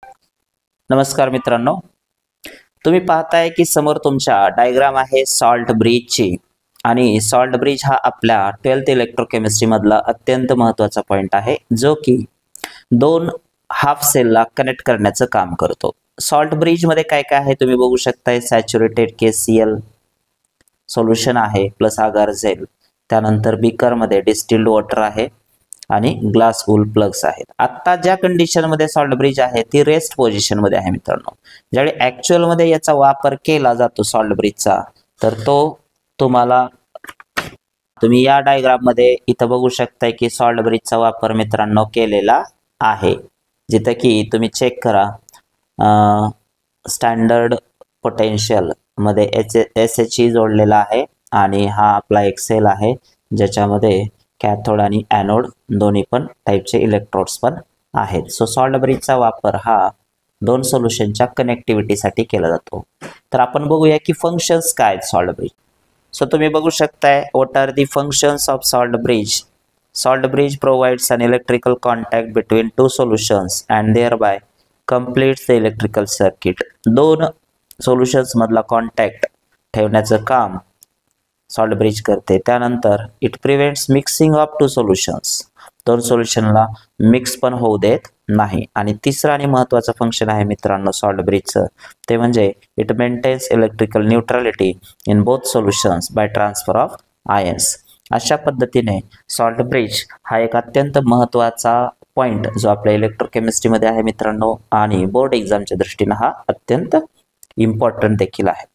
नमस्कार मित्रांनो, तुम्ही पाहताय की समोर तुमच्या डायग्राम आहे सॉल्ट ब्रिजची आणि सॉल्ट ब्रिज हा आपल्या 12th इलेक्ट्रोकेमिस्ट्री मधला अत्यंत महत्त्वाचा पॉइंट आहे जो की दोन हाफ सेलला कनेक्ट करण्याचं काम करतो। सॉल्ट ब्रिज मध्ये काय काय आहे तुम्ही बघू शकताय। सॅच्युरेटेड KCl सोल्युशन आहे प्लस अगार जेल, त्यानंतर बीकर मध्ये डिस्टिल्ड वॉटर आहे आणि ग्लास वूल प्लग्स आहेत। आता ज्या कंडिशन मध्ये सॉल्ट ब्रिज आहे ती रेस्ट पोझिशन मध्ये आहे मित्रांनो। ज्यावेळी ऍक्च्युअल मध्ये याचा वापर केला जातो सॉल्ट ब्रिजचा तर तो तुम्ही या डायग्राम मध्ये इथं बघू शकताय की सॉल्ट ब्रिजचा वापर मित्रांनो केलेला आहे। जिथे की तुम्ही चेक करा स्टँडर्ड पोटेन्शियल मध्ये SHE जोडलेला आहे आणि हा आपला एक सेल आहे ज्याच्यामध्ये कॅथोड आणि एनोड दोन्ही पण टाइपचे इलेक्ट्रोड्स पण आहेत। सो सॉल्ट ब्रिजचा वापर हा दोन सोल्युशनच्या कनेक्टिव्हिटीसाठी केला जातो। तर आपण बघूया की फंक्शन्स काय आहेत सॉल्ट ब्रिज। सो तुम्ही बघू शकताय what are the functions of salt bridge. Salt bridge provides an electrical contact between two solutions and thereby completes the electrical circuit। दोन सोल्युशन्स मधला कॉन्टॅक्ट ठेवण्याचं काम सॉल्ट ब्रिज करते। त्यानंतर it prevents mixing of two solutions, दोन सोल्युशनला mix पण होऊ देत नाही। आणि तिसरं आणि महत्त्वाचं फंक्शन आहे मित्रांनो सॉल्ट ब्रिजचं, ते म्हणजे it maintains electrical neutrality in both solutions by transfer of ions. अशा पद्धतीने सॉल्ट ब्रिज हा एक अत्यंत महत्त्वाचा पॉइंट जो आपल्या इलेक्ट्रोकेमिस्ट्री मध्ये आहे मित्रांनो, आणि बोर्ड एक्झामच्या दृष्टीने हा अत्यंत इम्पॉर्टंट देखील आहे।